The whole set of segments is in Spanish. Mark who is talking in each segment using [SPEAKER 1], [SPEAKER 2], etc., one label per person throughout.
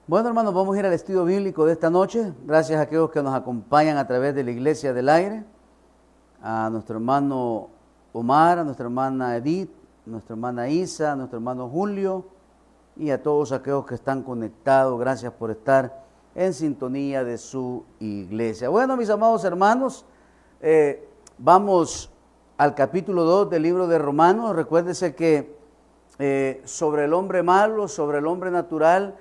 [SPEAKER 1] Bueno, hermanos, vamos a ir al estudio bíblico de esta noche. Gracias a aquellos que nos acompañan a través de la Iglesia del Aire. A nuestro hermano Omar, a nuestra hermana Edith, a nuestra hermana Isa, a nuestro hermano Julio y a todos aquellos que están conectados. Gracias por estar en sintonía de su iglesia. Bueno, mis amados hermanos, vamos al capítulo 2 del libro de Romanos. Recuérdese que sobre el hombre malo, sobre el hombre natural,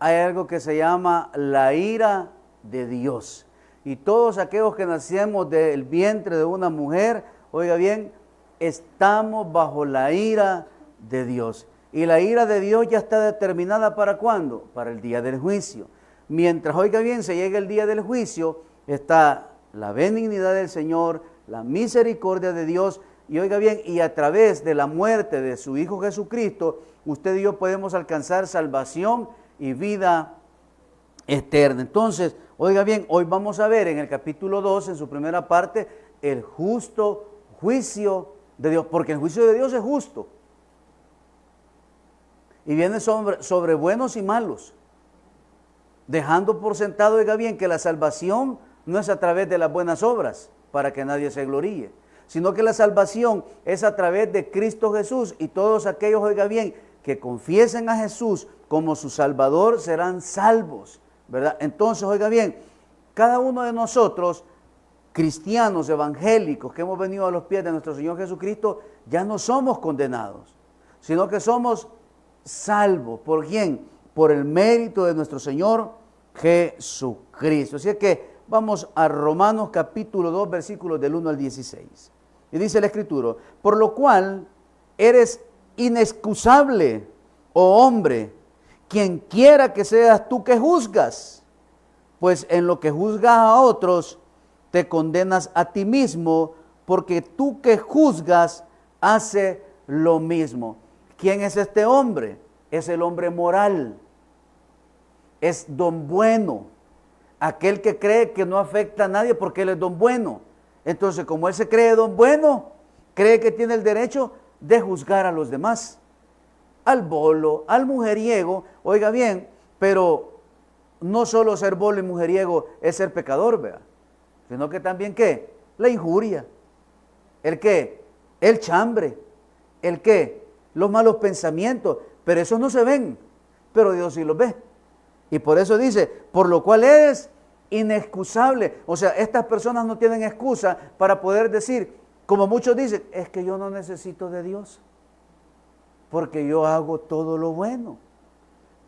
[SPEAKER 1] hay algo que se llama la ira de Dios. Y todos aquellos que nacemos del vientre de una mujer, oiga bien, estamos bajo la ira de Dios. Y la ira de Dios ya está determinada ¿para cuándo? Para el día del juicio. Mientras, oiga bien, se llegue el día del juicio, está la benignidad del Señor, la misericordia de Dios, y oiga bien, y a través de la muerte de su Hijo Jesucristo, usted y yo podemos alcanzar salvación y vida eterna. Entonces, oiga bien, hoy vamos a ver en el capítulo 2, en su primera parte, el justo juicio de Dios, porque el juicio de Dios es justo. Y viene sobre buenos y malos, dejando por sentado, oiga bien, que la salvación no es a través de las buenas obras, para que nadie se gloríe, sino que la salvación es a través de Cristo Jesús, y todos aquellos, oiga bien, que confiesen a Jesús como su Salvador serán salvos, ¿verdad? Entonces, oiga bien, cada uno de nosotros, cristianos evangélicos, que hemos venido a los pies de nuestro Señor Jesucristo, ya no somos condenados, sino que somos salvos. ¿Por quién? Por el mérito de nuestro Señor Jesucristo. Así es que vamos a Romanos capítulo 2, versículos del 1 al 16. Y dice la Escritura: por lo cual eres inexcusable, oh hombre, quien quiera que seas tú que juzgas, pues en lo que juzgas a otros, te condenas a ti mismo, porque tú que juzgas, hace lo mismo. ¿Quién es este hombre? Es el hombre moral, es don bueno, aquel que cree que no afecta a nadie porque él es don bueno. Entonces, como él se cree don bueno, cree que tiene el derecho de juzgar a los demás, al bolo, al mujeriego. Oiga bien, pero no solo ser bolo y mujeriego es ser pecador, vea, sino que también ¿qué? La injuria, el qué, el chambre, el qué, los malos pensamientos, pero esos no se ven, pero Dios sí los ve. Y por eso dice, por lo cual eres inexcusable. O sea, estas personas no tienen excusa para poder decir, como muchos dicen, es que yo no necesito de Dios, porque yo hago todo lo bueno,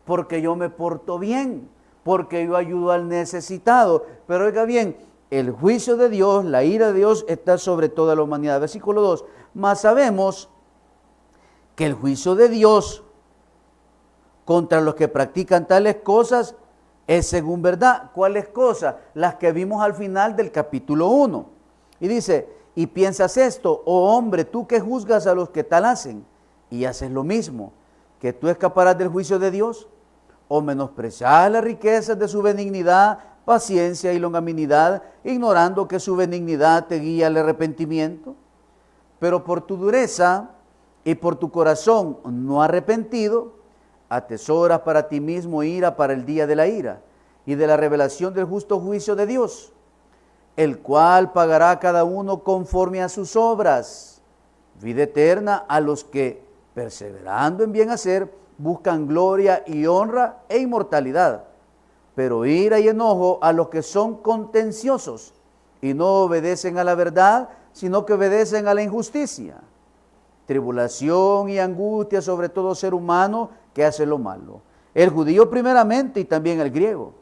[SPEAKER 1] porque yo me porto bien, porque yo ayudo al necesitado. Pero oiga bien, el juicio de Dios, la ira de Dios está sobre toda la humanidad. Versículo 2, mas sabemos que el juicio de Dios contra los que practican tales cosas es según verdad. ¿Cuáles cosas? Las que vimos al final del capítulo 1. Y dice, y piensas esto, oh hombre, tú que juzgas a los que tal hacen, y haces lo mismo, que tú escaparás del juicio de Dios, o menospreciar las riquezas de su benignidad, paciencia y longanimidad, ignorando que su benignidad te guía al arrepentimiento. Pero por tu dureza y por tu corazón no arrepentido, atesoras para ti mismo ira para el día de la ira y de la revelación del justo juicio de Dios, el cual pagará a cada uno conforme a sus obras. Vida eterna a los que, perseverando en bien hacer, buscan gloria y honra e inmortalidad, pero ira y enojo a los que son contenciosos y no obedecen a la verdad, sino que obedecen a la injusticia. Tribulación y angustia sobre todo ser humano que hace lo malo, el judío primeramente y también el griego,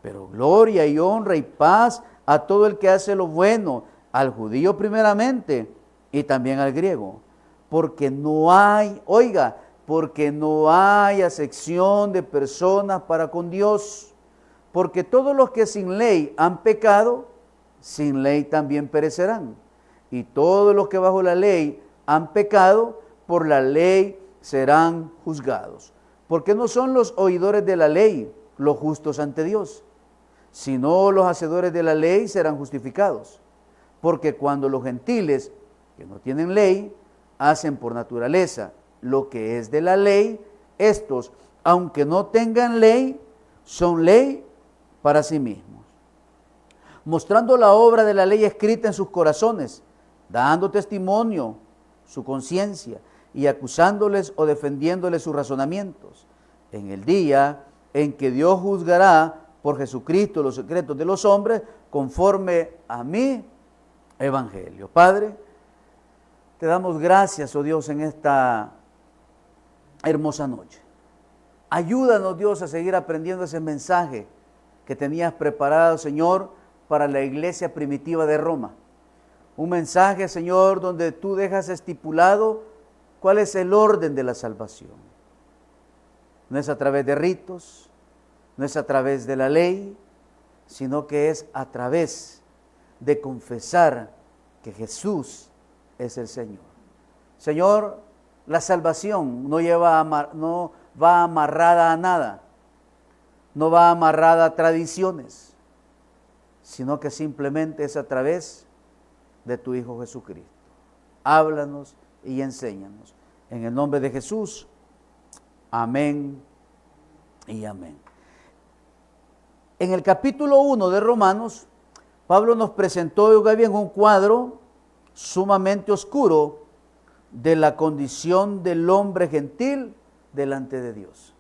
[SPEAKER 1] pero gloria y honra y paz a todo el que hace lo bueno, al judío primeramente y también al griego, porque no hay, oiga, porque no hay acepción de personas para con Dios, porque todos los que sin ley han pecado, sin ley también perecerán, y todos los que bajo la ley han pecado, por la ley serán juzgados. Porque no son los oidores de la ley los justos ante Dios, sino los hacedores de la ley serán justificados. Porque cuando los gentiles, que no tienen ley, hacen por naturaleza lo que es de la ley, estos, aunque no tengan ley, son ley para sí mismos, mostrando la obra de la ley escrita en sus corazones, dando testimonio su conciencia y acusándoles o defendiéndoles sus razonamientos, en el día en que Dios juzgará por Jesucristo los secretos de los hombres, conforme a mi evangelio. Padre, te damos gracias, oh Dios, en esta hermosa noche. Ayúdanos, Dios, a seguir aprendiendo ese mensaje que tenías preparado, Señor, para la iglesia primitiva de Roma. Un mensaje, Señor, donde tú dejas estipulado cuál es el orden de la salvación. No es a través de ritos, no es a través de la ley, sino que es a través de confesar que Jesús es el Señor. Señor, la salvación no va amarrada a nada, no va amarrada a tradiciones, sino que simplemente es a través de tu Hijo Jesucristo. Háblanos y enséñanos. En el nombre de Jesús, amén y amén. En el capítulo 1 de Romanos, Pablo nos presentó, oiga bien, un cuadro sumamente oscuro de la condición del hombre gentil delante de Dios.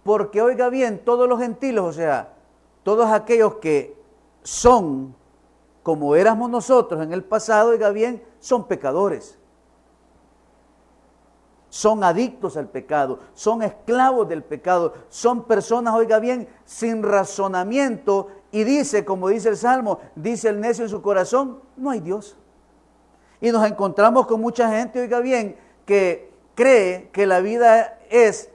[SPEAKER 1] Porque, oiga bien, todos los gentiles, o sea, todos aquellos que son como éramos nosotros en el pasado, oiga bien, son pecadores. Son adictos al pecado, son esclavos del pecado, son personas, oiga bien, sin razonamiento, y dice, como dice el Salmo, dice el necio en su corazón, no hay Dios. Y nos encontramos con mucha gente, oiga bien, que cree que la vida es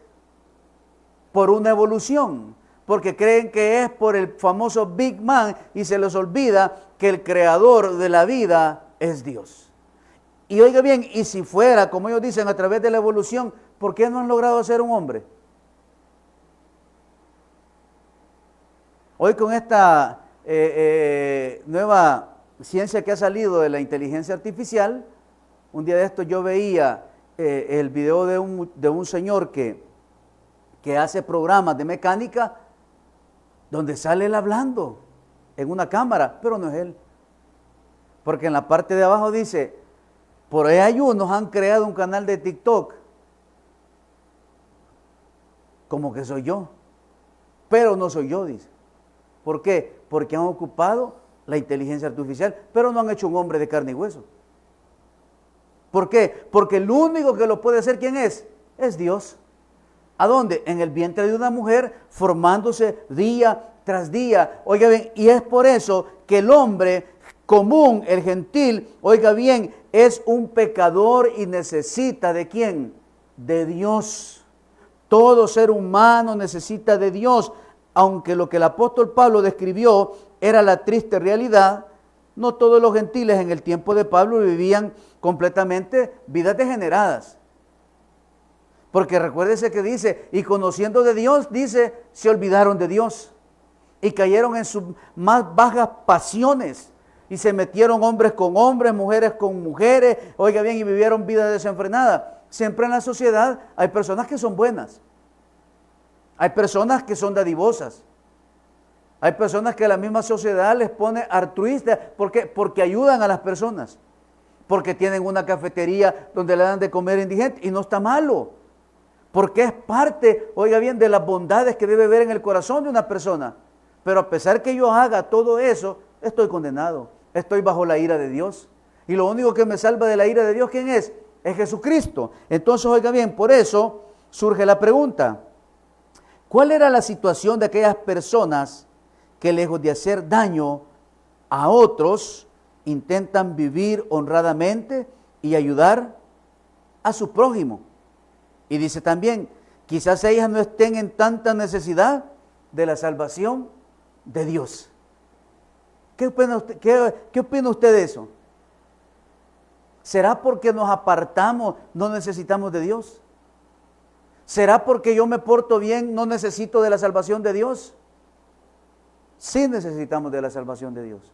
[SPEAKER 1] por una evolución, porque creen que es por el famoso Big Bang y se les olvida que el creador de la vida es Dios. Y oiga bien, y si fuera, como ellos dicen, a través de la evolución, ¿por qué no han logrado ser un hombre? Hoy con esta nueva ciencia que ha salido de la inteligencia artificial, un día de esto yo veía el video de un señor que hace programas de mecánica donde sale él hablando en una cámara, pero no es él. Porque en la parte de abajo dice, por ahí hay unos han creado un canal de TikTok, como que soy yo, pero no soy yo, dice. ¿Por qué? Porque han ocupado la inteligencia artificial, pero no han hecho un hombre de carne y hueso. ¿Por qué? Porque el único que lo puede hacer, ¿quién es? Es Dios. ¿A dónde? En el vientre de una mujer, formándose día tras día. Oiga bien, y es por eso que el hombre común, el gentil, oiga bien, es un pecador y necesita ¿de quién? De Dios. Todo ser humano necesita de Dios. Aunque lo que el apóstol Pablo describió era la triste realidad, no todos los gentiles en el tiempo de Pablo vivían completamente vidas degeneradas. Porque recuérdese que dice, y conociendo de Dios, dice, se olvidaron de Dios y cayeron en sus más bajas pasiones y se metieron hombres con hombres, mujeres con mujeres, oiga bien, y vivieron vidas desenfrenadas. Siempre en la sociedad hay personas que son buenas, hay personas que son dadivosas, hay personas que la misma sociedad les pone altruistas. ¿Por qué? Porque ayudan a las personas, porque tienen una cafetería donde le dan de comer indigentes y no está malo. Porque es parte, oiga bien, de las bondades que debe haber en el corazón de una persona. Pero a pesar que yo haga todo eso, estoy condenado, estoy bajo la ira de Dios. Y lo único que me salva de la ira de Dios, ¿quién es? Es Jesucristo. Entonces, oiga bien, por eso surge la pregunta, ¿cuál era la situación de aquellas personas que lejos de hacer daño a otros, intentan vivir honradamente y ayudar a su prójimo? Y dice también, quizás ellas no estén en tanta necesidad de la salvación de Dios. ¿Qué opina usted de eso? ¿Será porque nos apartamos, no necesitamos de Dios? ¿Será porque yo me porto bien, no necesito de la salvación de Dios? Sí necesitamos de la salvación de Dios.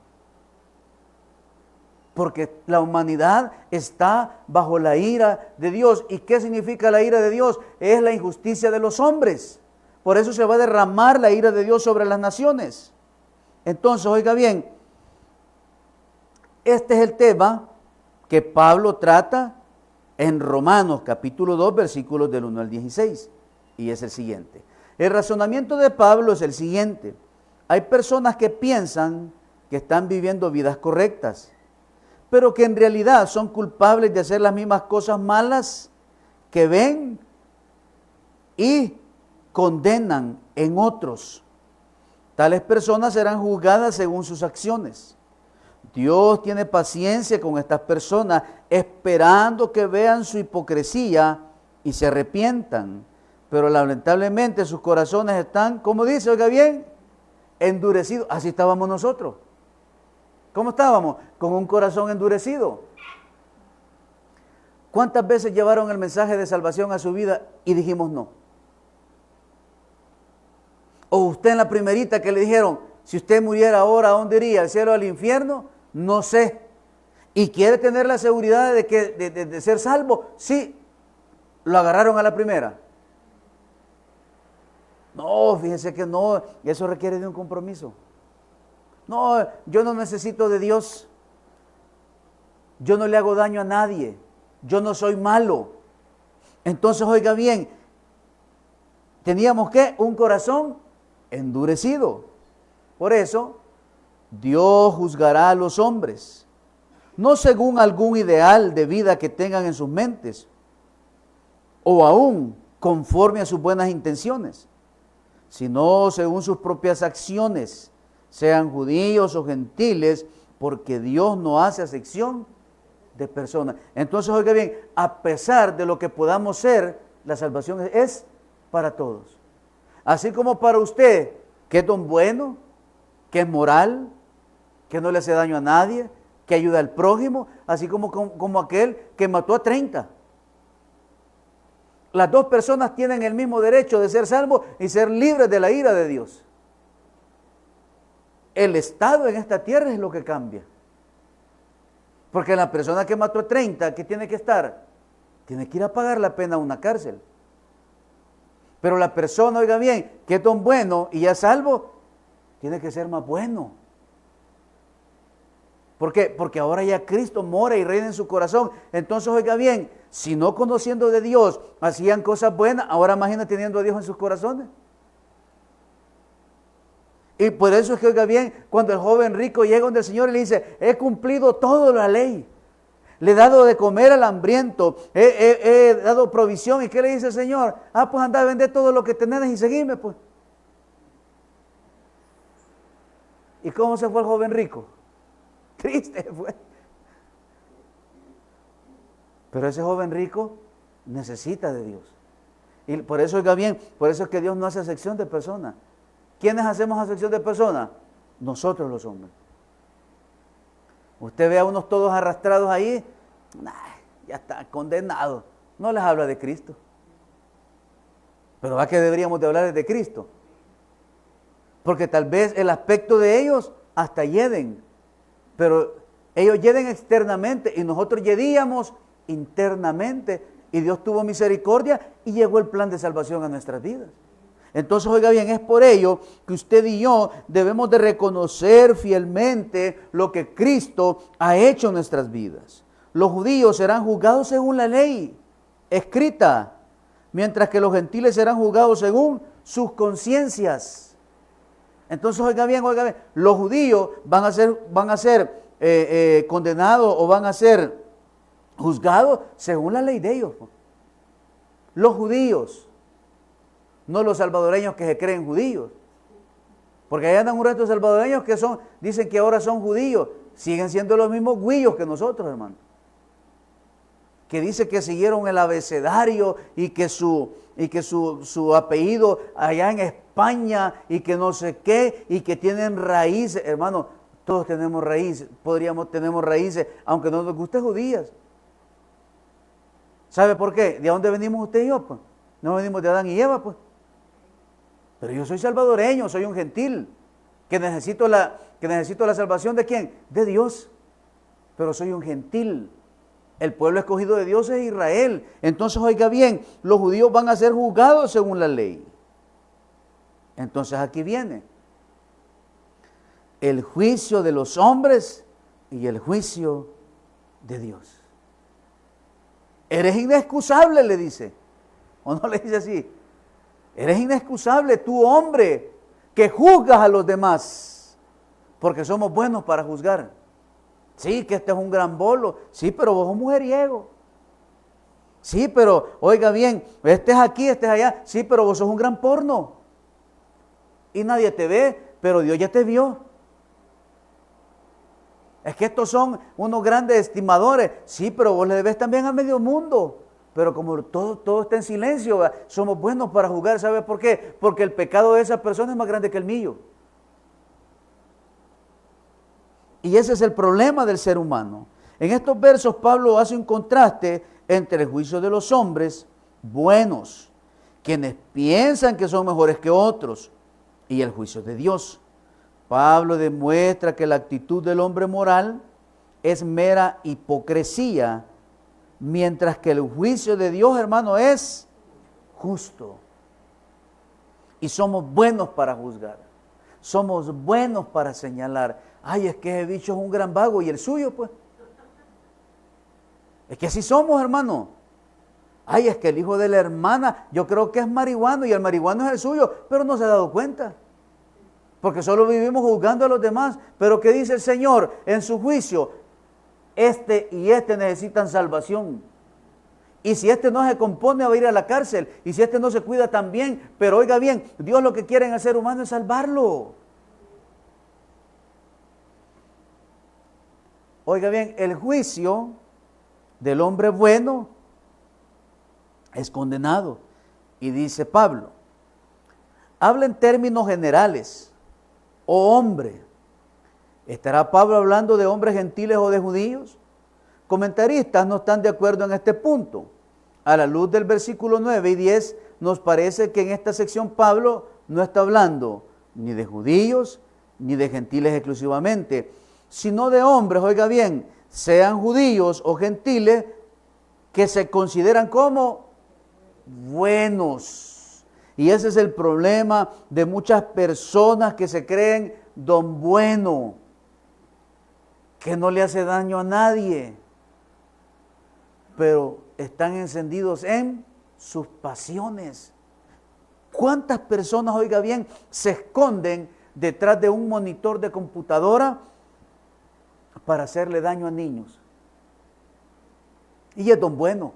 [SPEAKER 1] Porque la humanidad está bajo la ira de Dios. ¿Y qué significa la ira de Dios? Es la injusticia de los hombres. Por eso se va a derramar la ira de Dios sobre las naciones. Entonces, oiga bien, este es el tema que Pablo trata en Romanos capítulo 2, versículos del 1 al 16. Y es el siguiente. El razonamiento de Pablo es el siguiente. Hay personas que piensan que están viviendo vidas correctas, pero que en realidad son culpables de hacer las mismas cosas malas que ven y condenan en otros. Tales personas serán juzgadas según sus acciones. Dios tiene paciencia con estas personas, esperando que vean su hipocresía y se arrepientan. Pero lamentablemente sus corazones están, como dice, oiga bien, endurecidos. Así estábamos nosotros. ¿Cómo estábamos? Con un corazón endurecido. ¿Cuántas veces llevaron el mensaje de salvación a su vida y dijimos no? O usted en la primerita que le dijeron, si usted muriera ahora, ¿a dónde iría? ¿Al cielo o al infierno? No sé. ¿Y quiere tener la seguridad de ser salvo? Sí. ¿Lo agarraron a la primera? No, fíjense que no, eso requiere de un compromiso. No, yo no necesito de Dios. Yo no le hago daño a nadie. Yo no soy malo. Entonces, oiga bien, teníamos que un corazón endurecido. Por eso, Dios juzgará a los hombres, no según algún ideal de vida que tengan en sus mentes, o aún conforme a sus buenas intenciones, sino según sus propias acciones, sean judíos o gentiles, porque Dios no hace acepción de personas. Entonces, oiga bien, a pesar de lo que podamos ser, la salvación es para todos. Así como para usted, que es don bueno, que es moral, que no le hace daño a nadie, que ayuda al prójimo, así como aquel que mató a 30. Las dos personas tienen el mismo derecho de ser salvos y ser libres de la ira de Dios. El estado en esta tierra es lo que cambia. Porque la persona que mató a 30, ¿qué tiene que estar? Tiene que ir a pagar la pena a una cárcel. Pero la persona, oiga bien, que es don bueno y ya salvo, tiene que ser más bueno. ¿Por qué? Porque ahora ya Cristo mora y reina en su corazón. Entonces, oiga bien, si no conociendo de Dios hacían cosas buenas, ahora imagina teniendo a Dios en sus corazones. Y por eso es que, oiga bien, cuando el joven rico llega donde el Señor y le dice, he cumplido toda la ley, le he dado de comer al hambriento, he dado provisión. ¿Y qué le dice el Señor? Pues anda a vender todo lo que tenés y seguime, pues. ¿Y cómo se fue el joven rico? Triste fue. Pero ese joven rico necesita de Dios. Y por eso, oiga bien, por eso es que Dios no hace acepción de personas. ¿Quiénes hacemos acepción de personas? Nosotros los hombres. Usted ve a unos todos arrastrados ahí, ya está condenado. No les habla de Cristo. Pero ¿a qué deberíamos de hablar de Cristo? Porque tal vez el aspecto de ellos hasta hieden, pero ellos hieden externamente y nosotros hiedíamos internamente, y Dios tuvo misericordia y llegó el plan de salvación a nuestras vidas. Entonces, oiga bien, es por ello que usted y yo debemos de reconocer fielmente lo que Cristo ha hecho en nuestras vidas. Los judíos serán juzgados según la ley escrita, mientras que los gentiles serán juzgados según sus conciencias. Entonces, oiga bien, los judíos van a ser condenados o van a ser juzgados según la ley de ellos. Los judíos, no los salvadoreños que se creen judíos. Porque allá andan un resto de salvadoreños que dicen que ahora son judíos, siguen siendo los mismos güillos que nosotros, hermano. Que dice que siguieron el abecedario y que su apellido allá en España y que no sé qué, y que tienen raíces. Hermano, todos tenemos raíces, tenemos raíces, aunque no nos guste judías. ¿Sabe por qué? ¿De dónde venimos usted y yo? Pues no venimos de Adán y Eva, pues. Pero yo soy salvadoreño, soy un gentil, que necesito la salvación ¿de quién? De Dios. Pero soy un gentil. El pueblo escogido de Dios es Israel. Entonces, oiga bien, los judíos van a ser juzgados según la ley. Entonces aquí viene el juicio de los hombres y el juicio de Dios. Eres inexcusable, le dice. ¿O no le dice así? Eres inexcusable, tú hombre, que juzgas a los demás, porque somos buenos para juzgar. Sí, que este es un gran bolo. Sí, pero vos sos mujeriego. Sí, pero oiga bien, este es aquí, este es allá. Sí, pero vos sos un gran porno. Y nadie te ve, pero Dios ya te vio. Es que estos son unos grandes estimadores. Sí, pero vos le debes también a medio mundo. Pero como todo está en silencio, ¿verdad? Somos buenos para juzgar. ¿Sabe por qué? Porque el pecado de esa persona es más grande que el mío. Y ese es el problema del ser humano. En estos versos Pablo hace un contraste entre el juicio de los hombres buenos, quienes piensan que son mejores que otros, y el juicio de Dios. Pablo demuestra que la actitud del hombre moral es mera hipocresía, mientras que el juicio de Dios, hermano, es justo. Y somos buenos para juzgar. Somos buenos para señalar. Ay, es que ese bicho es un gran vago. ¿Y el suyo, pues? Es que así somos, hermano. Ay, es que el hijo de la hermana, yo creo que es marihuano y el marihuano es el suyo, pero no se ha dado cuenta. Porque solo vivimos juzgando a los demás. Pero ¿qué dice el Señor en su juicio? Este y este necesitan salvación. Y si este no se compone, va a ir a la cárcel. Y si este no se cuida también. Pero oiga bien, Dios lo que quiere en el ser humano es salvarlo. Oiga bien, el juicio del hombre bueno es condenado. Y dice Pablo, habla en términos generales, oh hombre. ¿Estará Pablo hablando de hombres gentiles o de judíos? Comentaristas no están de acuerdo en este punto. A la luz del versículo 9 y 10, nos parece que en esta sección Pablo no está hablando ni de judíos ni de gentiles exclusivamente, sino de hombres, oiga bien, sean judíos o gentiles, que se consideran como buenos. Y ese es el problema de muchas personas que se creen don bueno, que no le hace daño a nadie, pero están encendidos en sus pasiones. ¿Cuántas personas, oiga bien, se esconden detrás de un monitor de computadora para hacerle daño a niños? Y es don bueno.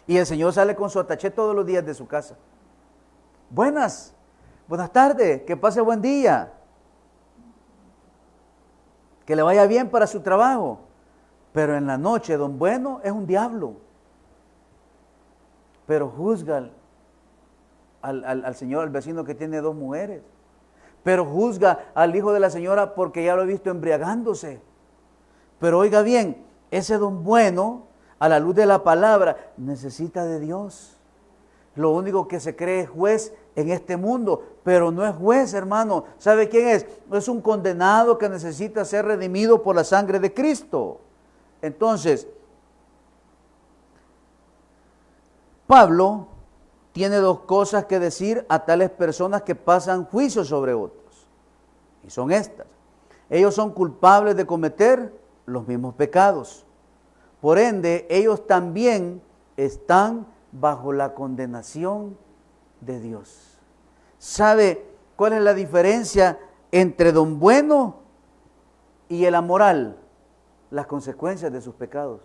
[SPEAKER 1] Y el Señor sale con su ataché todos los días de su casa. Buenas tardes, que pase buen día. Que le vaya bien para su trabajo. Pero en la noche, don bueno es un diablo. Pero juzga al señor, al vecino que tiene 2 mujeres. Pero juzga al hijo de la señora porque ya lo he visto embriagándose. Pero oiga bien, ese don bueno, a la luz de la palabra, necesita de Dios. Lo único que se cree es juez en este mundo, pero no es juez, hermano. ¿Sabe quién es? Es un condenado que necesita ser redimido por la sangre de Cristo. Entonces, Pablo tiene 2 cosas que decir a tales personas que pasan juicio sobre otros. Y son estas. Ellos son culpables de cometer los mismos pecados. Por ende, ellos también están bajo la condenación de Dios. ¿Sabe cuál es la diferencia entre don bueno y el amoral? Las consecuencias de sus pecados.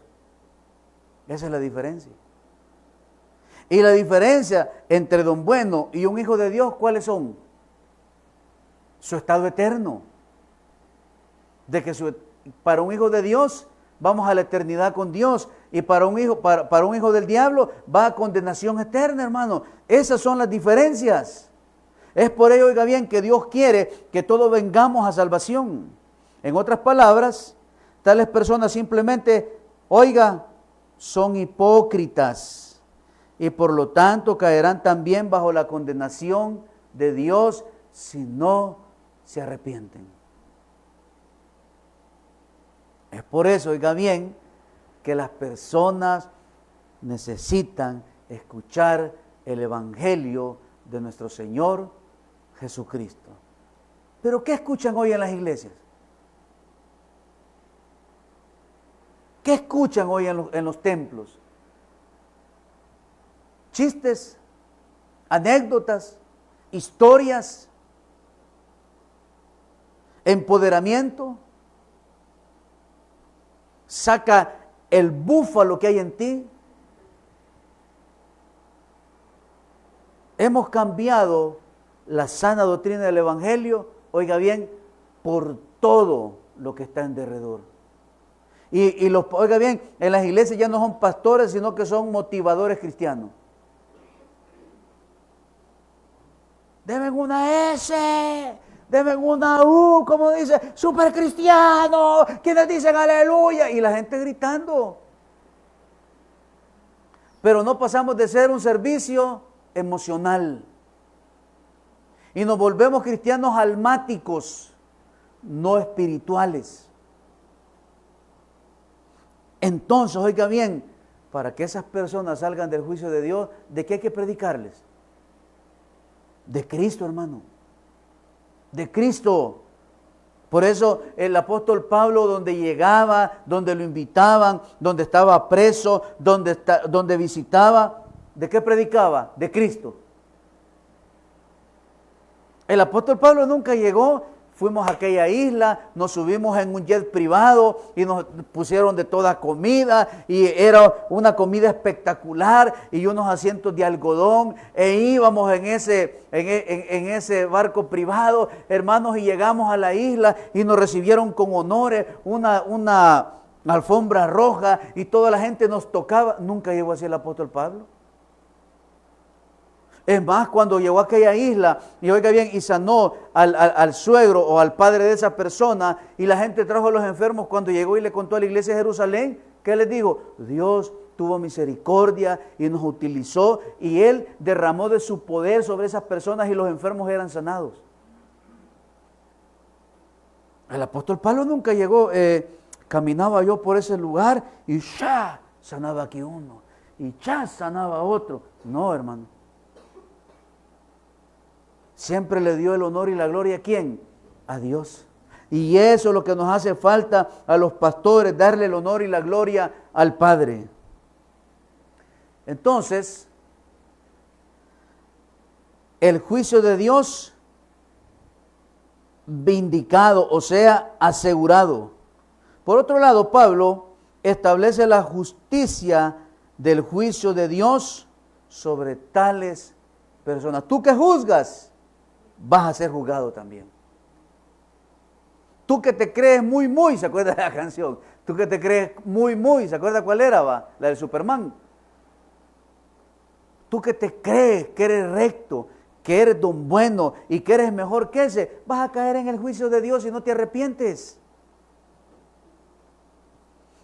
[SPEAKER 1] Esa es la diferencia. Y la diferencia entre don bueno y un hijo de Dios, ¿cuáles son? Su estado eterno. De que para un hijo de Dios vamos a la eternidad con Dios, y para un hijo del diablo va a condenación eterna, hermano. Esas son las diferencias. Es por ello, oiga bien, que Dios quiere que todos vengamos a salvación. En otras palabras, tales personas simplemente, oiga, son hipócritas y por lo tanto caerán también bajo la condenación de Dios si no se arrepienten. Es por eso, oiga bien, que las personas necesitan escuchar el Evangelio de nuestro Señor Jesucristo. ¿Pero qué escuchan hoy en las iglesias? ¿Qué escuchan hoy en los templos? Chistes, anécdotas, historias, empoderamiento. Saca el búfalo que hay en ti. Hemos cambiado la sana doctrina del Evangelio, oiga bien, por todo lo que está en derredor. Oiga bien, en las iglesias ya no son pastores, sino que son motivadores cristianos. Deben una S, deben una U, como dice, super cristiano, quienes dicen aleluya, y la gente gritando. Pero no pasamos de ser un servicio emocional. Y nos volvemos cristianos almáticos, no espirituales. Entonces, oiga bien, para que esas personas salgan del juicio de Dios, ¿de qué hay que predicarles? De Cristo, hermano. De Cristo. Por eso el apóstol Pablo, donde llegaba, donde lo invitaban, donde estaba preso, donde visitaba, ¿de qué predicaba? De Cristo. El apóstol Pablo nunca llegó. Fuimos a aquella isla, nos subimos en un jet privado y nos pusieron de toda comida y era una comida espectacular y unos asientos de algodón e íbamos en ese barco privado, hermanos, y llegamos a la isla y nos recibieron con honores, una alfombra roja y toda la gente nos tocaba. Nunca llegó así el apóstol Pablo. Es más, cuando llegó a aquella isla, y oiga bien, y sanó al suegro o al padre de esa persona, y la gente trajo a los enfermos, cuando llegó y le contó a la iglesia de Jerusalén, ¿qué les dijo? Dios tuvo misericordia y nos utilizó, y Él derramó de su poder sobre esas personas y los enfermos eran sanados. El apóstol Pablo nunca llegó, caminaba yo por ese lugar y ¡ya! Sanaba aquí uno, y ¡ya! Sanaba otro. No, hermano. Siempre le dio el honor y la gloria ¿a quién? A Dios. Y eso es lo que nos hace falta a los pastores, darle el honor y la gloria al Padre. Entonces, el juicio de Dios vindicado, o sea, asegurado. Por otro lado, Pablo establece la justicia del juicio de Dios sobre tales personas. Tú que juzgas, vas a ser juzgado también. Tú que te crees muy, ¿se acuerda de la canción? Tú que te crees muy, ¿se acuerda cuál era? La del Superman. Tú que te crees que eres recto, que eres don bueno y que eres mejor que ese, vas a caer en el juicio de Dios si no te arrepientes.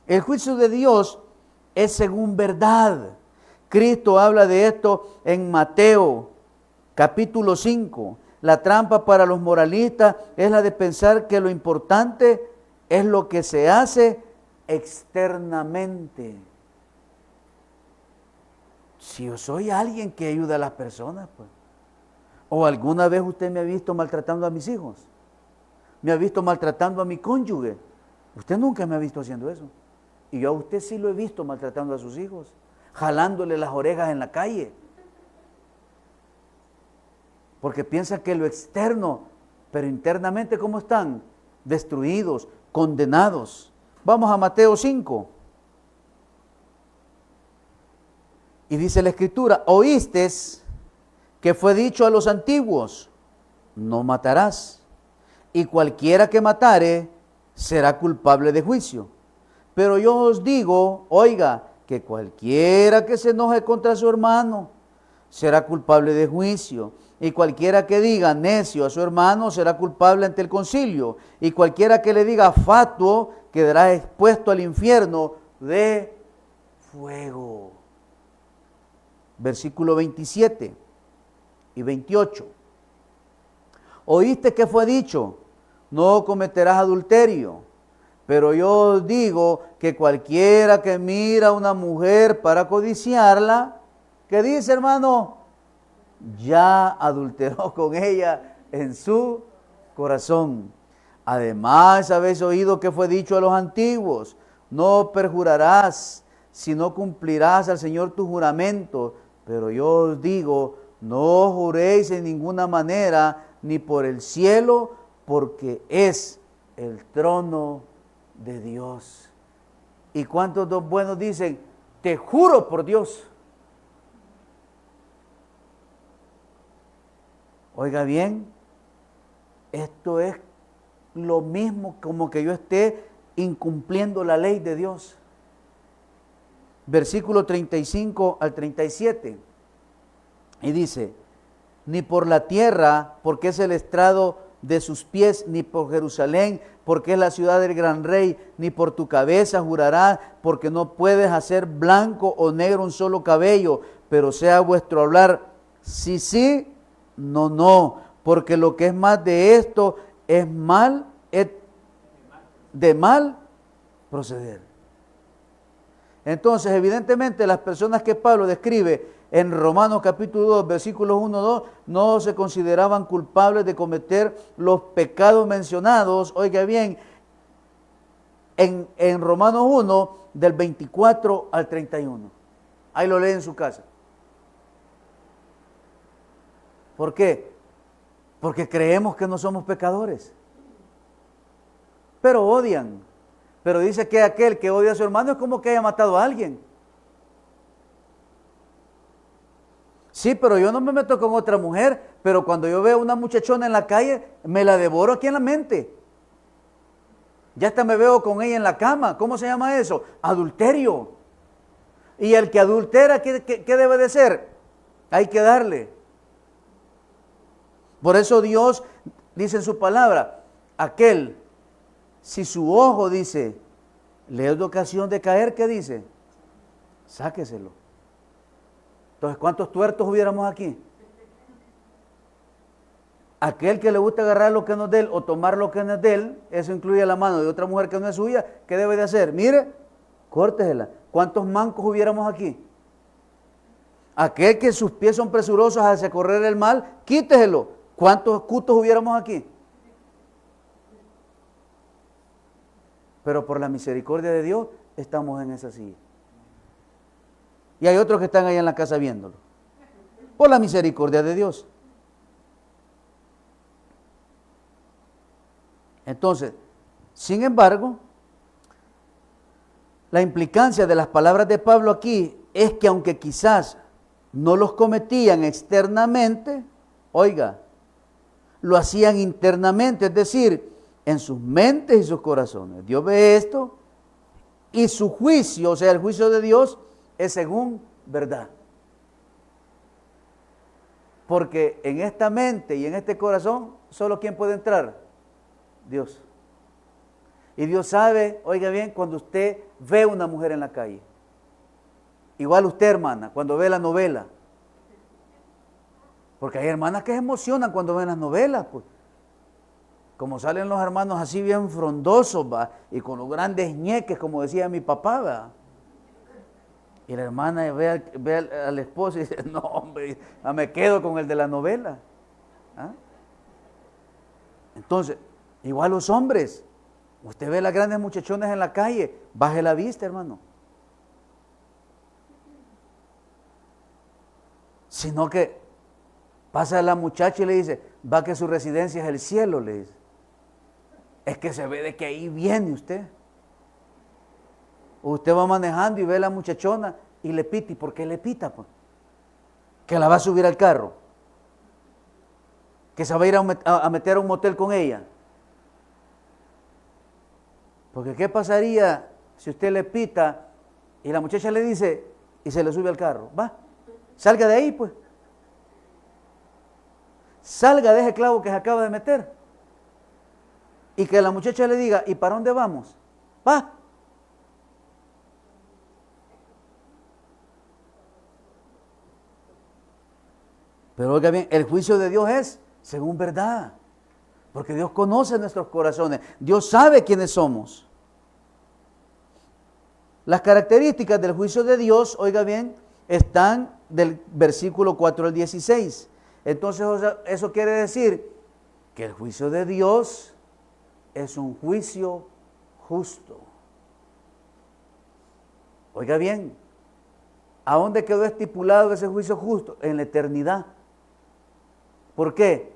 [SPEAKER 1] El juicio de Dios es según verdad. Cristo habla de esto en Mateo capítulo 5. La trampa para los moralistas es la de pensar que lo importante es lo que se hace externamente. Si yo soy alguien que ayuda a las personas, pues. ¿O alguna vez usted me ha visto maltratando a mis hijos? ¿Me ha visto maltratando a mi cónyuge? Usted nunca me ha visto haciendo eso. Y yo a usted sí lo he visto maltratando a sus hijos, jalándole las orejas en la calle. Porque piensan que lo externo, pero internamente ¿cómo están? Destruidos, condenados. Vamos a Mateo 5. Y dice la Escritura, oísteis que fue dicho a los antiguos, no matarás, y cualquiera que matare será culpable de juicio. Pero yo os digo, oiga, que cualquiera que se enoje contra su hermano será culpable de juicio. Y cualquiera que diga necio a su hermano será culpable ante el concilio. Y cualquiera que le diga fatuo quedará expuesto al infierno de fuego. Versículo 27 y 28. Oíste que fue dicho, no cometerás adulterio. Pero yo os digo que cualquiera que mira a una mujer para codiciarla, ¿qué dice, hermano? ya adulteró con ella en su corazón. Además, habéis oído que fue dicho a los antiguos, no perjurarás, sino cumplirás al Señor tu juramento. Pero yo os digo, no juréis en ninguna manera, ni por el cielo, porque es el trono de Dios. ¿Y cuántos dos buenos dicen, te juro por Dios? Oiga bien, esto es lo mismo como que yo esté incumpliendo la ley de Dios. Versículo 35 al 37. Y dice, ni por la tierra, porque es el estrado de sus pies, ni por Jerusalén, porque es la ciudad del gran rey, ni por tu cabeza jurarás, porque no puedes hacer blanco o negro un solo cabello, pero sea vuestro hablar sí, sí, no, no, porque lo que es más de esto es mal, es de mal proceder. Entonces, evidentemente, las personas que Pablo describe en Romanos capítulo 2, versículos 1, 2, no se consideraban culpables de cometer los pecados mencionados, oiga bien, en Romanos 1, del 24 al 31. Ahí lo lee en su casa. ¿Por qué? Porque creemos que no somos pecadores. Pero odian. Pero dice que aquel que odia a su hermano es como que haya matado a alguien. Sí, pero yo no me meto con otra mujer, pero cuando yo veo una muchachona en la calle, me la devoro aquí en la mente. Ya hasta me veo con ella en la cama. ¿Cómo se llama eso? Adulterio. Y el que adultera, ¿qué debe de ser? Hay que darle. Por eso Dios dice en su palabra, aquel, si su ojo dice, le es de ocasión de caer, ¿qué dice? Sáqueselo. Entonces, ¿cuántos tuertos hubiéramos aquí? Aquel que le gusta agarrar lo que no es de él o tomar lo que no es de él, eso incluye la mano de otra mujer que no es suya, ¿qué debe de hacer? Mire, córtesela. ¿Cuántos mancos hubiéramos aquí? Aquel que sus pies son presurosos hacia correr el mal, quíteselo. ¿Cuántos cutos hubiéramos aquí? Pero por la misericordia de Dios estamos en esa silla. Y hay otros que están ahí en la casa viéndolo. Por la misericordia de Dios. Entonces, sin embargo, la implicancia de las palabras de Pablo aquí es que aunque quizás no los cometían externamente, oiga, lo hacían internamente, es decir, en sus mentes y sus corazones. Dios ve esto y su juicio, o sea, el juicio de Dios es según verdad. Porque en esta mente y en este corazón, ¿solo quién puede entrar? Dios. Y Dios sabe, oiga bien, cuando usted ve una mujer en la calle. Igual usted, hermana, cuando ve la novela. Porque hay hermanas que se emocionan cuando ven las novelas, pues. Como salen los hermanos así bien frondosos, ¿va? Y con los grandes ñeques, como decía mi papá, ¿va? Y la hermana ve al esposo y dice, no, hombre, me quedo con el de la novela. ¿Ah? Entonces, igual los hombres, usted ve las grandes muchachonas en la calle, baje la vista, hermano. Sino que pasa la muchacha y le dice, va que su residencia es el cielo, le dice. Es que se ve de que ahí viene usted. Usted va manejando y ve a la muchachona y le pita. ¿Y por qué le pita? Pues? Que la va a subir al carro. Que se va a ir a meter a un motel con ella. Porque ¿qué pasaría si usted le pita y la muchacha le dice y se le sube al carro? Va, salga de ahí pues. Salga de ese clavo que se acaba de meter. Y que la muchacha le diga, ¿y para dónde vamos? Va. Pero oiga bien, el juicio de Dios es según verdad. Porque Dios conoce nuestros corazones. Dios sabe quiénes somos. Las características del juicio de Dios, oiga bien, están del versículo 4 al 16. Entonces, o sea, eso quiere decir que el juicio de Dios es un juicio justo. Oiga bien, ¿a dónde quedó estipulado ese juicio justo? En la eternidad. ¿Por qué?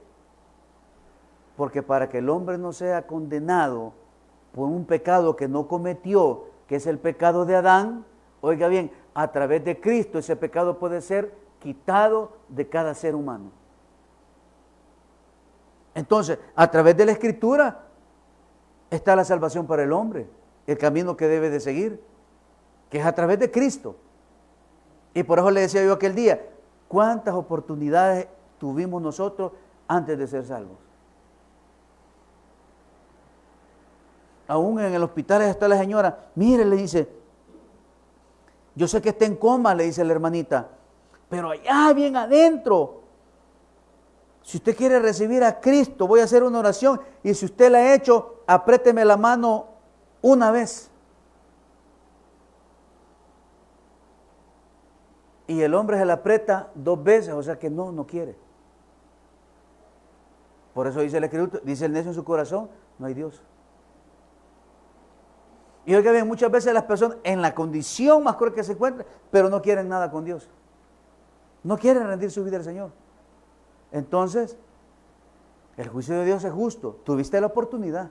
[SPEAKER 1] Porque para que el hombre no sea condenado por un pecado que no cometió, que es el pecado de Adán, oiga bien, a través de Cristo ese pecado puede ser quitado de cada ser humano. Entonces, a través de la Escritura está la salvación para el hombre, el camino que debe de seguir, que es a través de Cristo. Y por eso le decía yo aquel día, ¿cuántas oportunidades tuvimos nosotros antes de ser salvos? Aún en el hospital está la señora, mire, le dice, yo sé que está en coma, le dice la hermanita, pero allá bien adentro, si usted quiere recibir a Cristo, voy a hacer una oración, y si usted la ha hecho, apriéteme la mano una vez. Y el hombre se la aprieta 2 veces, o sea que no quiere. Por eso dice el Escritura, dice el necio en su corazón, no hay Dios. Y oiga bien, muchas veces las personas en la condición más cruel que se encuentran, pero no quieren nada con Dios. No quieren rendir su vida al Señor. Entonces, el juicio de Dios es justo. Tuviste la oportunidad.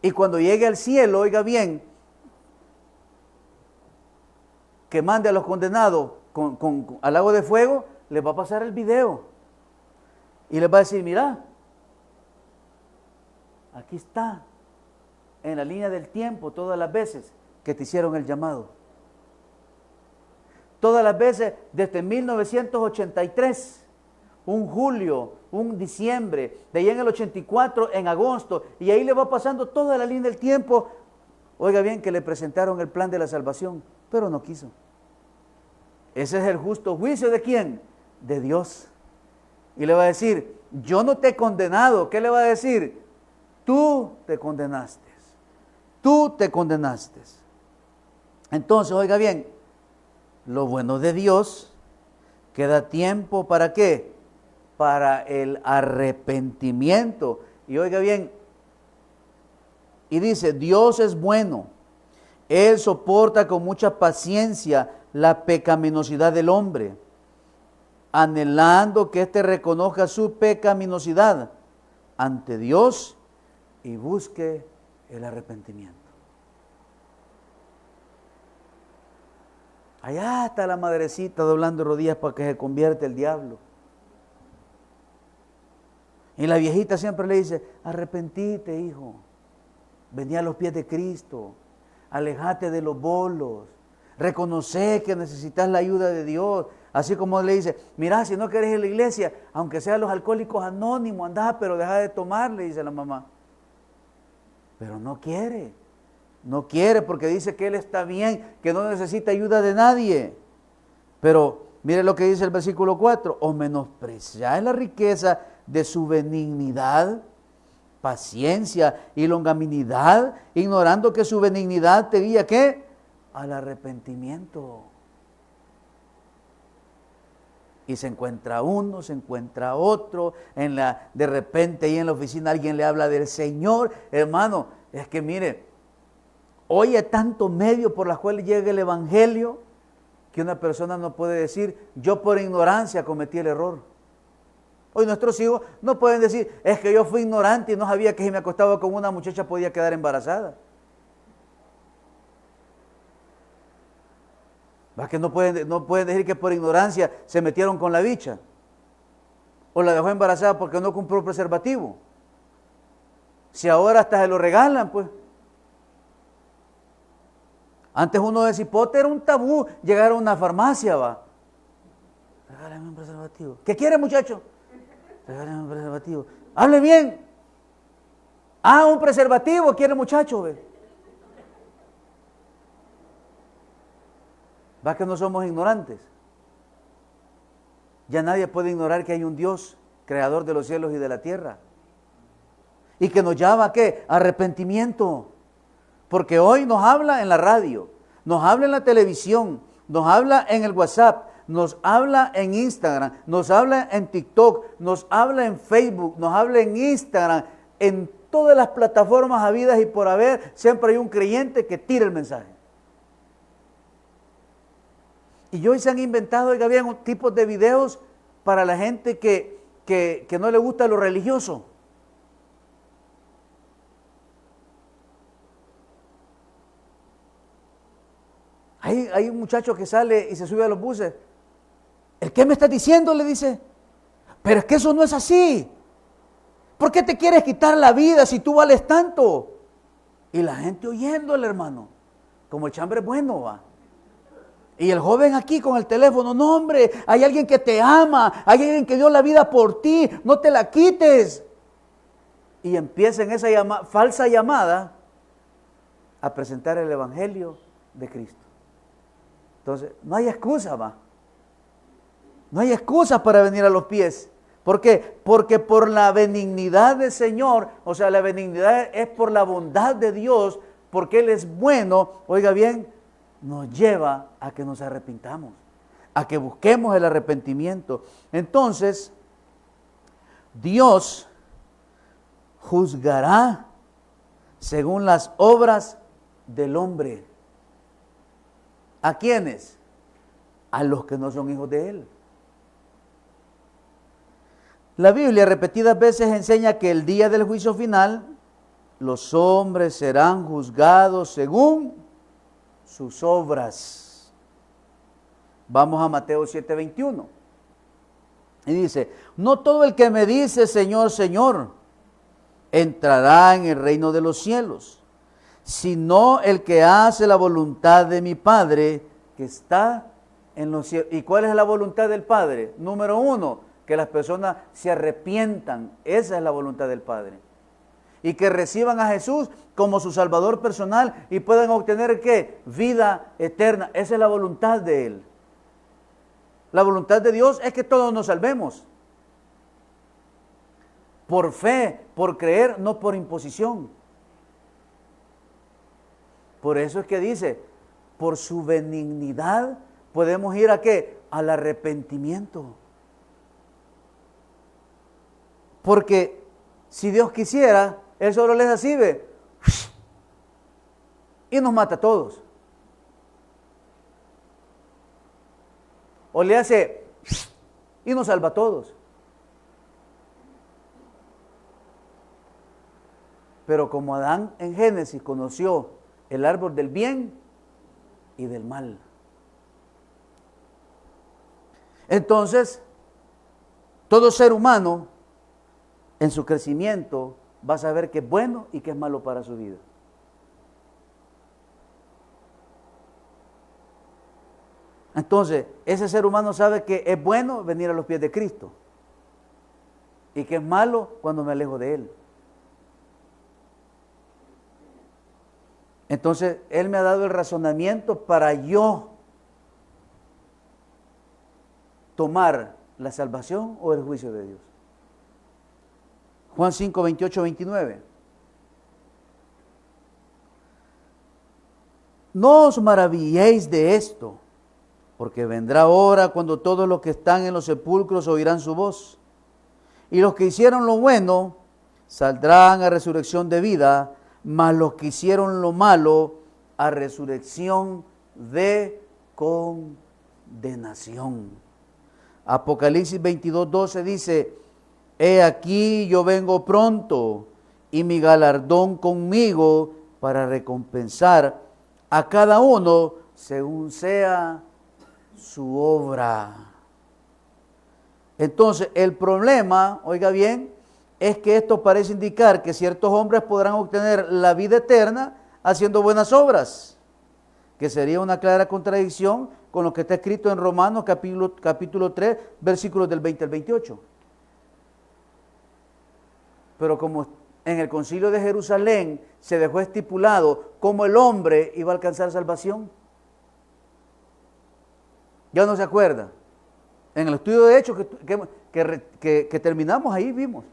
[SPEAKER 1] Y cuando llegue al cielo, oiga bien, que mande a los condenados al lago de fuego, les va a pasar el video. Y les va a decir, mira, aquí está, en la línea del tiempo, todas las veces que te hicieron el llamado. Todas las veces desde 1983, un julio, un diciembre, de ahí en el 84, en agosto, y ahí le va pasando toda la línea del tiempo. Oiga bien, que le presentaron el plan de la salvación, pero no quiso. Ese es el justo juicio ¿de quién? De Dios. Y le va a decir, yo no te he condenado. ¿Qué le va a decir? Tú te condenaste. Tú te condenaste. Entonces, oiga bien, lo bueno de Dios, queda tiempo ¿para qué? Para el arrepentimiento. Y oiga bien, y dice, Dios es bueno. Él soporta con mucha paciencia la pecaminosidad del hombre, anhelando que éste reconozca su pecaminosidad ante Dios y busque el arrepentimiento. Allá está la madrecita doblando rodillas para que se convierta el diablo. Y la viejita siempre le dice, arrepentite, hijo. Vení a los pies de Cristo. Alejate de los bolos. Reconoce que necesitas la ayuda de Dios. Así como le dice, mira, si no querés ir a la iglesia, aunque sean los alcohólicos anónimos, andá, pero deja de tomar, le dice la mamá. Pero no quiere. No quiere porque dice que él está bien, que no necesita ayuda de nadie. Pero mire lo que dice el versículo 4. O menospreciar la riqueza de su benignidad, paciencia y longanimidad, ignorando que su benignidad te guía, ¿qué? Al arrepentimiento. Y se encuentra uno, se encuentra otro, de repente ahí en la oficina alguien le habla del Señor. Hermano, es que mire, hoy hay tantos medios por los cuales llega el Evangelio, que una persona no puede decir, yo por ignorancia cometí el error. Hoy nuestros hijos no pueden decir, es que yo fui ignorante y no sabía que si me acostaba con una muchacha podía quedar embarazada. ¿Va? Que no pueden decir que por ignorancia se metieron con la bicha. O la dejó embarazada porque no compró preservativo. Si ahora hasta se lo regalan, pues. Antes uno de cipote era un tabú llegar a una farmacia, va. Regálame un preservativo. ¿Qué quiere, muchacho? Regálame un preservativo. Hable bien. Ah, un preservativo quiere, muchacho, ve. ¿Va que no somos ignorantes? Ya nadie puede ignorar que hay un Dios, creador de los cielos y de la tierra. Y que nos llama ¿a qué? Arrepentimiento. Porque hoy nos habla en la radio, nos habla en la televisión, nos habla en el WhatsApp, nos habla en Instagram, nos habla en TikTok, nos habla en Facebook, nos habla en Instagram, en todas las plataformas habidas y por haber, siempre hay un creyente que tira el mensaje. Y hoy se han inventado, oiga bien, tipos de videos para la gente que no le gusta lo religioso. Hay un muchacho que sale y se sube a los buses. ¿El qué me estás diciendo? Le dice. Pero es que eso no es así. ¿Por qué te quieres quitar la vida si tú vales tanto? Y la gente oyéndole, hermano. Como el chambre bueno, va. Y el joven aquí con el teléfono, no hombre, hay alguien que te ama, hay alguien que dio la vida por ti, no te la quites. Y empieza en esa falsa llamada a presentar el evangelio de Cristo. Entonces, no hay excusa, va. No hay excusa para venir a los pies. ¿Por qué? Porque por la benignidad del Señor, o sea, la benignidad es por la bondad de Dios, porque Él es bueno, oiga bien, nos lleva a que nos arrepintamos, a que busquemos el arrepentimiento. Entonces, Dios juzgará según las obras del hombre. ¿A quiénes? A los que no son hijos de Él. La Biblia repetidas veces enseña que el día del juicio final, los hombres serán juzgados según sus obras. Vamos a Mateo 7:21. Y dice, no todo el que me dice Señor, Señor, entrará en el reino de los cielos, sino el que hace la voluntad de mi Padre que está en los cielos. ¿Y cuál es la voluntad del Padre? Número 1, que las personas se arrepientan. Esa es la voluntad del Padre. Y que reciban a Jesús como su Salvador personal y puedan obtener, ¿qué? Vida eterna. Esa es la voluntad de Él. La voluntad de Dios es que todos nos salvemos. Por fe, por creer, no por imposición. Por eso es que dice, por su benignidad podemos ir a ¿qué? Al arrepentimiento. Porque si Dios quisiera, Él solo les así ve y nos mata a todos. O le hace y nos salva a todos. Pero como Adán en Génesis conoció el árbol del bien y del mal, entonces todo ser humano en su crecimiento va a saber qué es bueno y qué es malo para su vida. Entonces, ese ser humano sabe que es bueno venir a los pies de Cristo y que es malo cuando me alejo de Él. Entonces, Él me ha dado el razonamiento para yo tomar la salvación o el juicio de Dios. Juan 5, 28, 29. No os maravilléis de esto, porque vendrá hora cuando todos los que están en los sepulcros oirán su voz, y los que hicieron lo bueno saldrán a resurrección de vida, mas los que hicieron lo malo a resurrección de condenación. Apocalipsis 22, 12 dice, he aquí yo vengo pronto, y mi galardón conmigo para recompensar a cada uno según sea su obra. Entonces, el problema, oiga bien, es que esto parece indicar que ciertos hombres podrán obtener la vida eterna haciendo buenas obras, que sería una clara contradicción con lo que está escrito en Romanos capítulo 3, versículos del 20 al 28. Pero como en el concilio de Jerusalén se dejó estipulado cómo el hombre iba a alcanzar salvación, ¿ya no se acuerda? En el estudio de Hechos que terminamos ahí vimos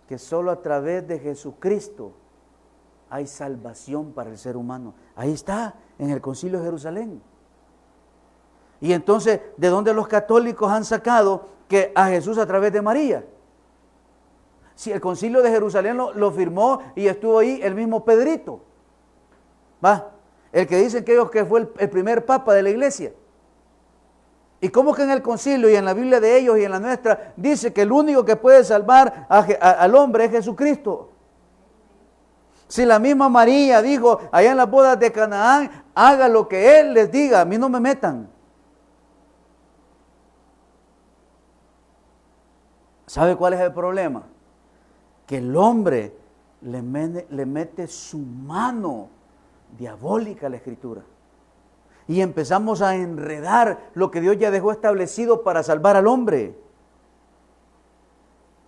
[SPEAKER 1] que solo a través de Jesucristo hay salvación para el ser humano. Ahí está, en el concilio de Jerusalén. Y entonces, ¿de dónde los católicos han sacado que a Jesús a través de María? Si el concilio de Jerusalén lo firmó y estuvo ahí el mismo Pedrito, ¿va? El que dicen que ellos que fue el primer papa de la iglesia. ¿Y cómo que en el concilio y en la Biblia de ellos y en la nuestra dice que el único que puede salvar al hombre es Jesucristo? Si la misma María dijo allá en las bodas de Canaán, haga lo que Él les diga, a mí no me metan. ¿Sabe cuál es el problema? Que el hombre le mete su mano diabólica a la Escritura. Y empezamos a enredar lo que Dios ya dejó establecido para salvar al hombre.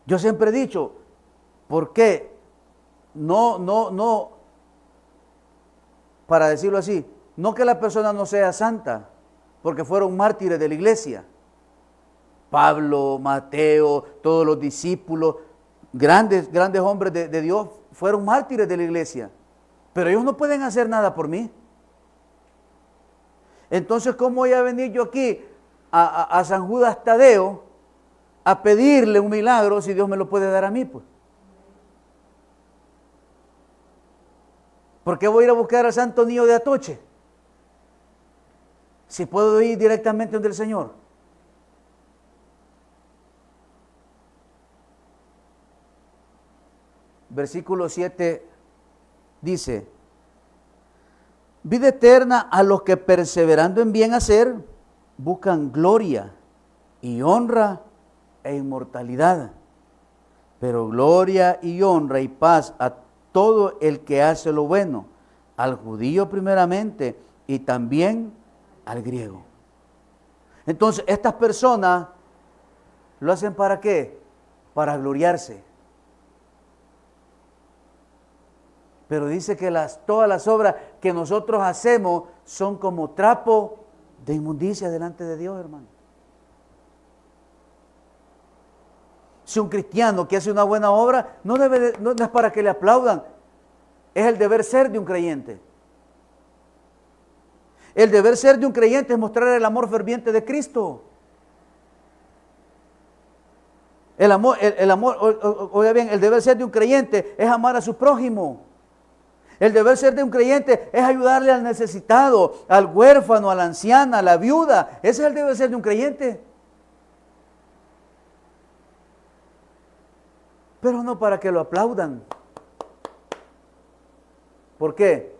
[SPEAKER 1] Yo siempre he dicho, ¿por qué? No, para decirlo así, no que la persona no sea santa, porque fueron mártires de la iglesia. Pablo, Mateo, todos los discípulos, grandes hombres de Dios, fueron mártires de la iglesia. Pero ellos no pueden hacer nada por mí. Entonces, ¿cómo voy a venir yo aquí a San Judas Tadeo a pedirle un milagro si Dios me lo puede dar a mí? Pues? ¿Por qué voy a ir a buscar al Santo Niño de Atoche? Si puedo ir directamente donde el Señor. Versículo 7 dice: vida eterna a los que perseverando en bien hacer, buscan gloria y honra e inmortalidad. Pero gloria y honra y paz a todo el que hace lo bueno, al judío primeramente y también al griego. Entonces, estas personas lo hacen ¿para qué? Para gloriarse. Pero dice que todas las obras que nosotros hacemos son como trapo de inmundicia delante de Dios, hermano. Si un cristiano que hace una buena obra, no es para que le aplaudan, es el deber ser de un creyente. El deber ser de un creyente es mostrar el amor ferviente de Cristo. El amor, oiga bien, el deber ser de un creyente es amar a su prójimo. El deber ser de un creyente es ayudarle al necesitado, al huérfano, a la anciana, a la viuda. Ese es el deber ser de un creyente. Pero no para que lo aplaudan. ¿Por qué?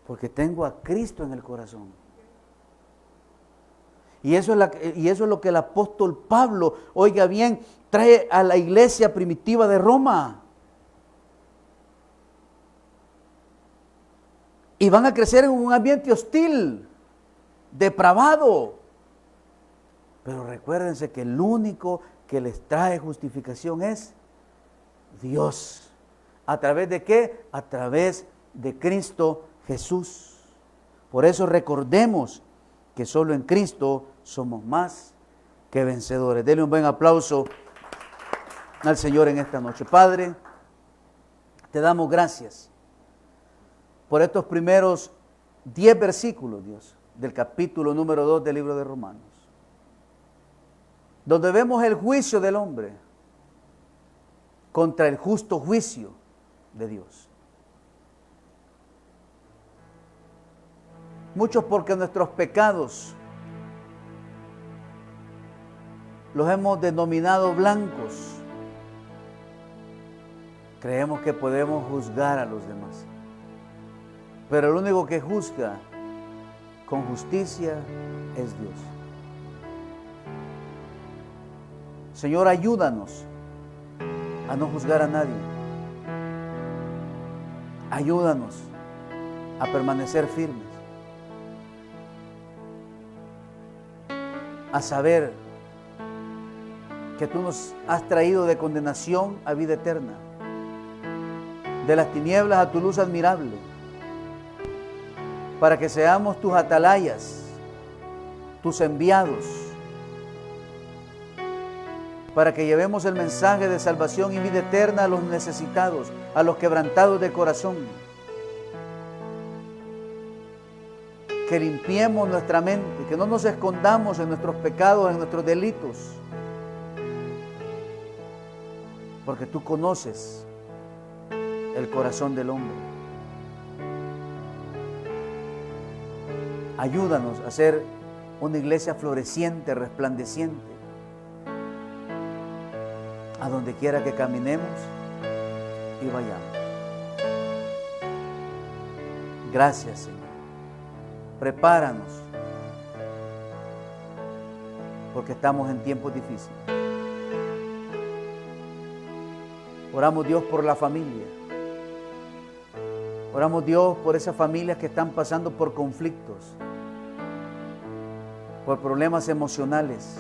[SPEAKER 1] Porque tengo a Cristo en el corazón. Y eso es lo que el apóstol Pablo, oiga bien, trae a la iglesia primitiva de Roma. Y van a crecer en un ambiente hostil, depravado. Pero recuérdense que el único que les trae justificación es Dios. ¿A través de qué? A través de Cristo Jesús. Por eso recordemos que solo en Cristo somos más que vencedores. Denle un buen aplauso al Señor en esta noche. Padre, te damos gracias por estos primeros 10 versículos, Dios, del capítulo número 2 del libro de Romanos, donde vemos el juicio del hombre contra el justo juicio de Dios. Muchos porque nuestros pecados los hemos denominado blancos, creemos que podemos juzgar a los demás. Pero el único que juzga con justicia es Dios. Señor, ayúdanos a no juzgar a nadie. Ayúdanos a permanecer firmes. A saber que tú nos has traído de condenación a vida eterna, de las tinieblas a tu luz admirable, para que seamos tus atalayas, tus enviados, para que llevemos el mensaje de salvación y vida eterna a los necesitados, a los quebrantados de corazón. que limpiemos nuestra mente, que no nos escondamos en nuestros pecados, en nuestros delitos, porque tú conoces el corazón del hombre. Ayúdanos a ser una iglesia floreciente, resplandeciente, a donde quiera que caminemos y vayamos. Gracias, Señor. Prepáranos, porque estamos en tiempos difíciles. Oramos, Dios, por la familia. Oramos, Dios, por esas familias que están pasando por conflictos, por problemas emocionales,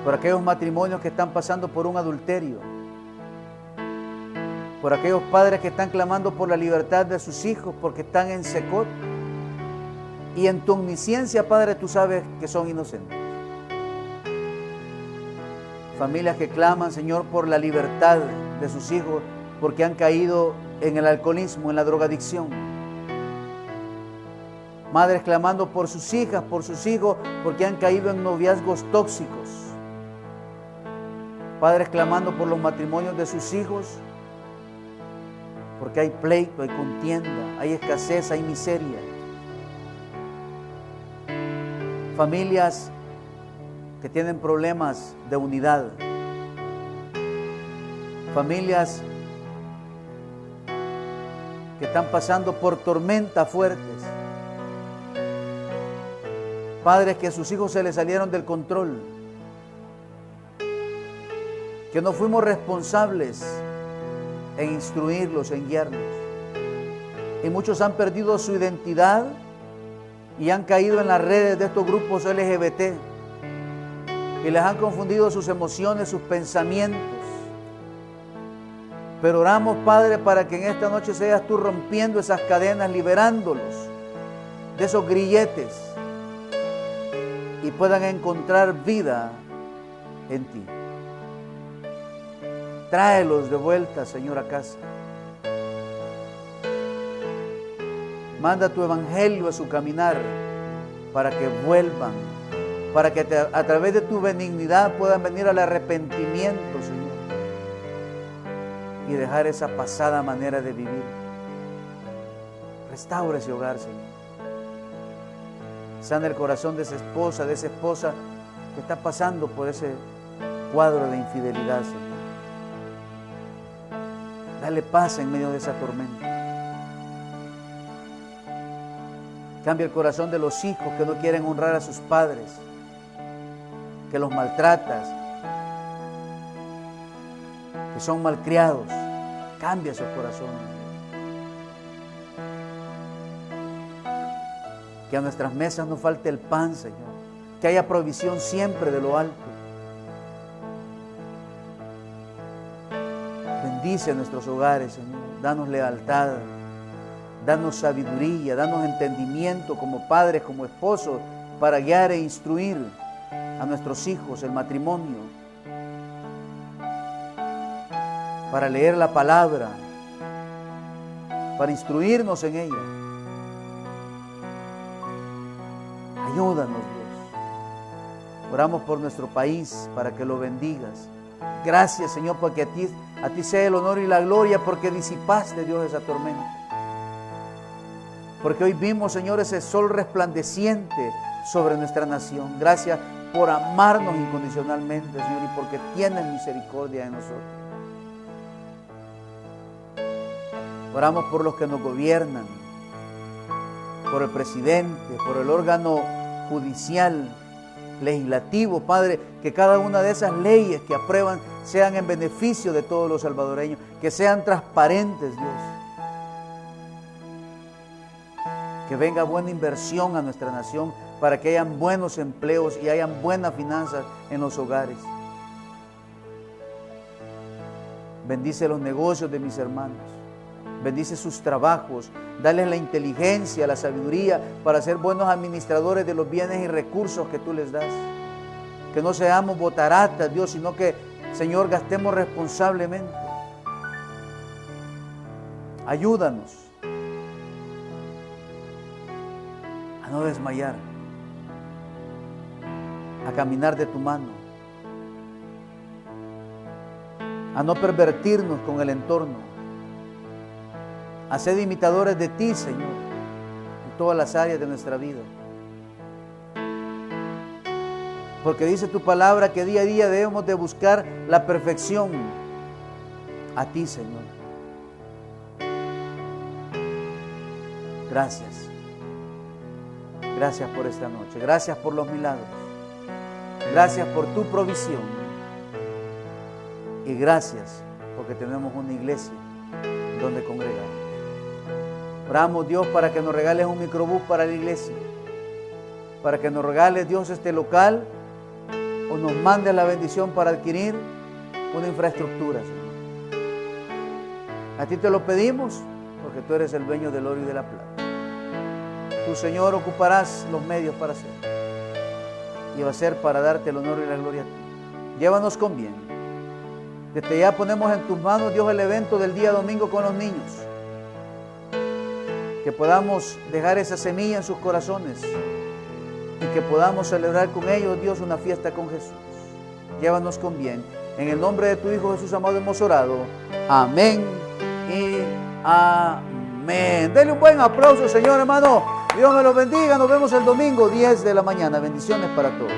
[SPEAKER 1] por aquellos matrimonios que están pasando por un adulterio, por aquellos padres que están clamando por la libertad de sus hijos porque están en secot. Y en tu omnisciencia, Padre, tú sabes que son inocentes. Familias que claman, Señor, por la libertad de sus hijos porque han caído en el alcoholismo, en la drogadicción. Madres clamando por sus hijas, por sus hijos, porque han caído en noviazgos tóxicos. Padres clamando por los matrimonios de sus hijos, porque hay pleito, hay contienda, hay escasez, hay miseria. Familias que tienen problemas de unidad. Familias que están pasando por tormentas fuertes. Padres que a sus hijos se les salieron del control. Que no fuimos responsables en instruirlos, en guiarlos. Y muchos han perdido su identidad y han caído en las redes de estos grupos LGBT y les han confundido sus emociones, sus pensamientos. Pero oramos, Padre, para que en esta noche seas tú rompiendo esas cadenas, liberándolos de esos grilletes y puedan encontrar vida en ti. Tráelos de vuelta, Señor, a casa. Manda tu evangelio a su caminar para que vuelvan, para que a través de tu benignidad puedan venir al arrepentimiento, Señor, y dejar esa pasada manera de vivir. Restaura ese hogar, Señor. Sana el corazón de esa esposa que está pasando por ese cuadro de infidelidad, Señor. Dale paz en medio de esa tormenta. Cambia el corazón de los hijos que no quieren honrar a sus padres, que los maltratas, que son malcriados. Cambia esos corazones. Que a nuestras mesas no falte el pan, Señor. Que haya provisión siempre de lo alto. Bendice nuestros hogares, Señor. Danos lealtad. Danos sabiduría, danos entendimiento como padres, como esposos, para guiar e instruir a nuestros hijos, el matrimonio, para leer la palabra, para instruirnos en ella. Ayúdanos, Dios. Oramos por nuestro país para que lo bendigas. Gracias, Señor, porque a ti sea el honor y la gloria, porque disipaste, Dios, esa tormenta. Porque hoy vimos, Señor, ese sol resplandeciente sobre nuestra nación. Gracias por amarnos incondicionalmente, Señor, y porque tienes misericordia de nosotros. Oramos por los que nos gobiernan, por el presidente, por el órgano judicial, legislativo, Padre, que cada una de esas leyes que aprueban sean en beneficio de todos los salvadoreños, que sean transparentes, Dios. Que venga buena inversión a nuestra nación para que hayan buenos empleos y hayan buenas finanzas en los hogares. Bendice los negocios de mis hermanos. Bendice sus trabajos. Dales la inteligencia, la sabiduría para ser buenos administradores de los bienes y recursos que tú les das. Que no seamos botaratas, Dios, sino que, Señor, gastemos responsablemente. no desmayar, a caminar de tu mano, a no pervertirnos con el entorno, a ser imitadores de ti, Señor, en todas las áreas de nuestra vida. Porque dice tu palabra que día a día debemos de buscar la perfección a ti, Señor. Gracias. Gracias por esta noche. Gracias por los milagros. Gracias por tu provisión. Y gracias porque tenemos una iglesia donde congregar. Oramos, Dios, para que nos regales un microbús para la iglesia. Para que nos regales, Dios, este local o nos mande la bendición para adquirir una infraestructura, Señor. A ti te lo pedimos porque tú eres el dueño del oro y de la plata. Tú, Señor, ocuparás los medios para hacerlo. Y va a ser para darte el honor y la gloria a ti. Llévanos con bien. Desde ya ponemos en tus manos, Dios, el evento del día domingo con los niños. Que podamos dejar esa semilla en sus corazones y que podamos celebrar con ellos, Dios, una fiesta con Jesús. Llévanos con bien. En el nombre de tu Hijo Jesús amado hemos orado. Amén y amén. Denle un buen aplauso, Señor, hermano. Dios me los bendiga. Nos vemos el domingo 10 de la mañana. Bendiciones para todos.